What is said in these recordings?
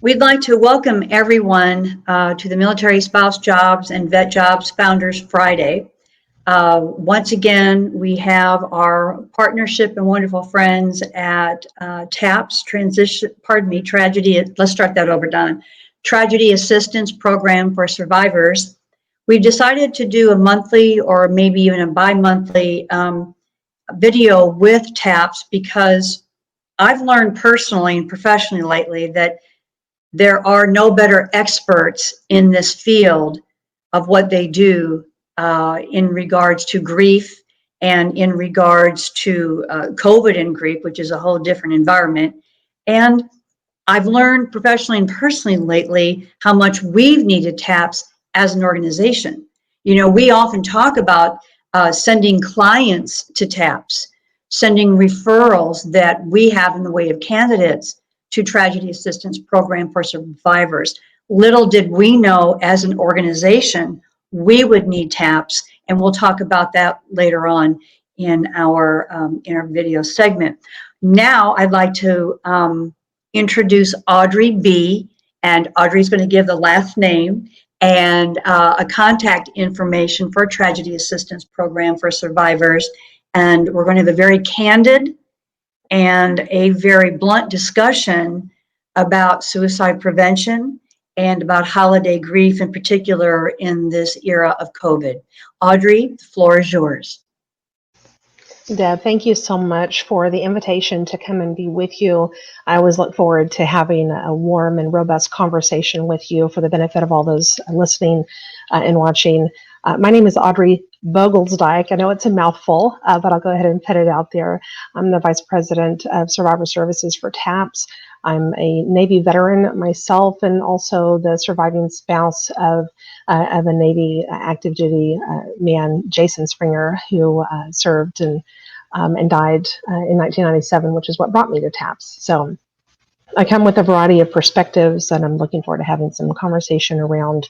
We'd like to welcome everyone to the Military Spouse Jobs and Vet Jobs Founders Friday. Once again, we have our partnership and wonderful friends at TAPS, Tragedy, let's start that over, Don. Tragedy Assistance Program for Survivors. We've decided to do a monthly or maybe even a bi-monthly video with TAPS because I've learned personally and professionally lately that there are no better experts in this field of what they do in regards to grief and in regards to COVID and grief, which is a whole different environment. And I've learned professionally and personally lately how much we've needed TAPS as an organization. You know, we often talk about sending clients to TAPS, sending referrals that we have in the way of candidates to Tragedy Assistance Program for Survivors. Little did we know as an organization, we would need TAPS, and we'll talk about that later on in our video segment. Now I'd like to introduce Audri B, and Audri's going to give the last name and a contact information for Tragedy Assistance Program for Survivors. And we're going to have a very candid and a very blunt discussion about suicide prevention and about holiday grief in particular in this era of COVID. Audri, the floor is yours. Deb, thank you so much for the invitation to come and be with you. I always look forward to having a warm and robust conversation with you for the benefit of all those listening and watching. My name is Audri Beugelsdijk. I know it's a mouthful, but I'll go ahead and put it out there. I'm the Vice President of Survivor Services for TAPS. I'm a Navy veteran myself and also the surviving spouse of a Navy active duty man, Jason Springer, who served and died in 1997, which is what brought me to TAPS. So I come with a variety of perspectives, and I'm looking forward to having some conversation around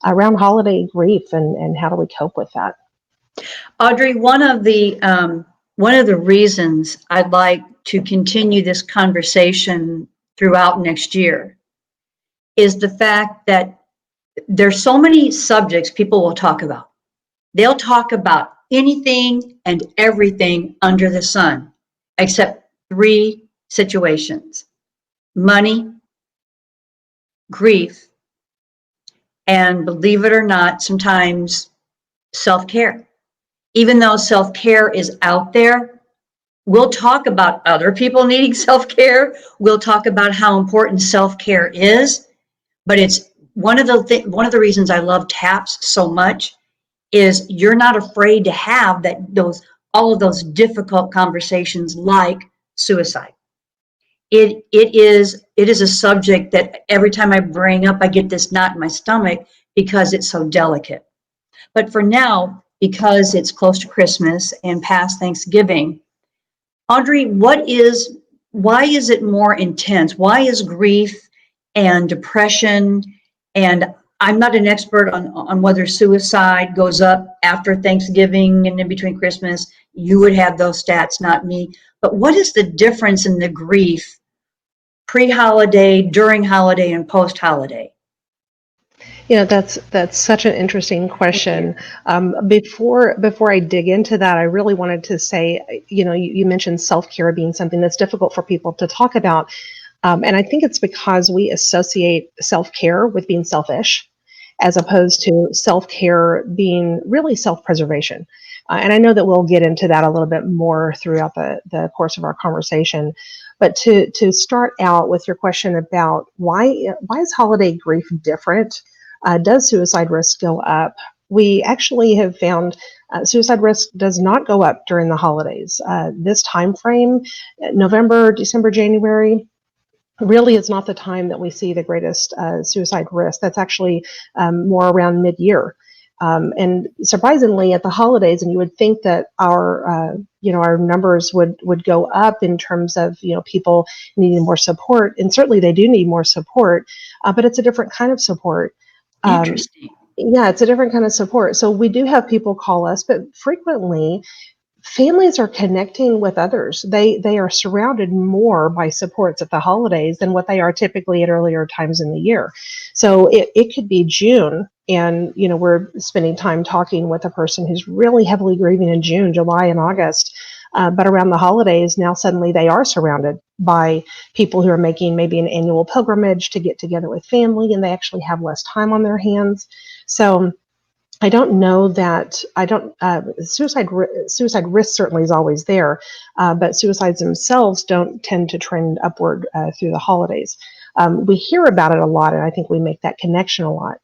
holiday grief and how do we cope with that. Audri, one of the reasons I'd like to continue this conversation throughout next year is the fact that there's so many subjects people will talk about. They'll talk about anything and everything under the sun, except 3 situations: money, grief, and believe it or not, sometimes self-care. Even though self-care is out there, we'll talk about other people needing self-care. We'll talk about how important self-care is, but it's one of the reasons I love TAPS so much is you're not afraid to have all of those difficult conversations like suicide. It is a subject that every time I bring up, I get this knot in my stomach because it's so delicate. But for now, because it's close to Christmas and past Thanksgiving, Audri, why is it more intense? Why is grief and depression, and I'm not an expert on whether suicide goes up after Thanksgiving and in between Christmas. You would have those stats, not me. But what is the difference in the grief pre-holiday, during holiday, and post-holiday? Yeah, that's such an interesting question. Before I dig into that, I really wanted to say, you mentioned self-care being something that's difficult for people to talk about. And I think it's because we associate self-care with being selfish, as opposed to self-care being really self-preservation. And I know that we'll get into that a little bit more throughout the course of our conversation. But to start out with your question about why is holiday grief different? Does suicide risk go up? We actually have found suicide risk does not go up during the holidays. This time frame, November, December, January, really is not the time that we see the greatest suicide risk. That's actually more around mid-year. And surprisingly, at the holidays, and you would think that our numbers would go up in terms of people needing more support, and certainly they do need more support, but it's a different kind of support. Interesting. Yeah, it's a different kind of support. So we do have people call us, but frequently families are connecting with others. They are surrounded more by supports at the holidays than what they are typically at earlier times in the year. So it could be June, and we're spending time talking with a person who's really heavily grieving in June, July, and August. But around the holidays, now suddenly they are surrounded by people who are making maybe an annual pilgrimage to get together with family, and they actually have less time on their hands. So I don't know that suicide risk certainly is always there, but suicides themselves don't tend to trend upward through the holidays. We hear about it a lot, and I think we make that connection a lot.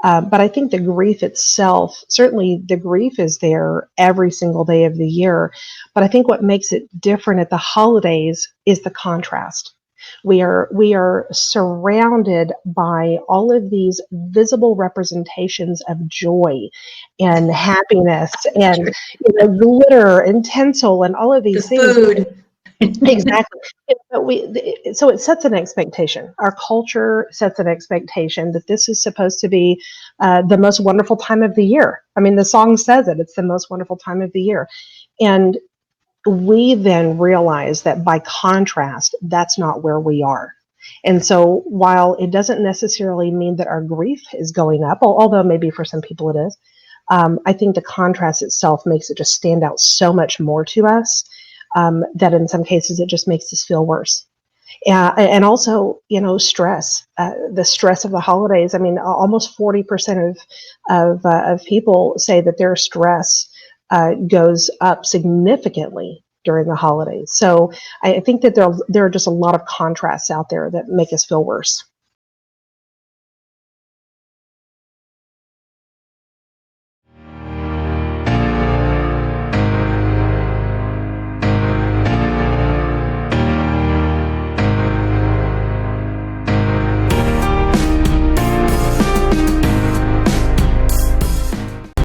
But I think the grief itself, certainly the grief is there every single day of the year. But I think what makes it different at the holidays is the contrast. We are surrounded by all of these visible representations of joy and happiness and glitter and tinsel and all of The these things. food. Exactly. So it sets an expectation. Our culture sets an expectation that this is supposed to be the most wonderful time of the year. I mean, the song says it. It's the most wonderful time of the year. And we then realize that by contrast, that's not where we are. And so while it doesn't necessarily mean that our grief is going up, although maybe for some people it is, I think the contrast itself makes it just stand out so much more to us that in some cases it just makes us feel worse. And also, stress, the stress of the holidays. I mean, almost 40% of people say that their stress goes up significantly during the holidays. So I think that there are just a lot of contrasts out there that make us feel worse.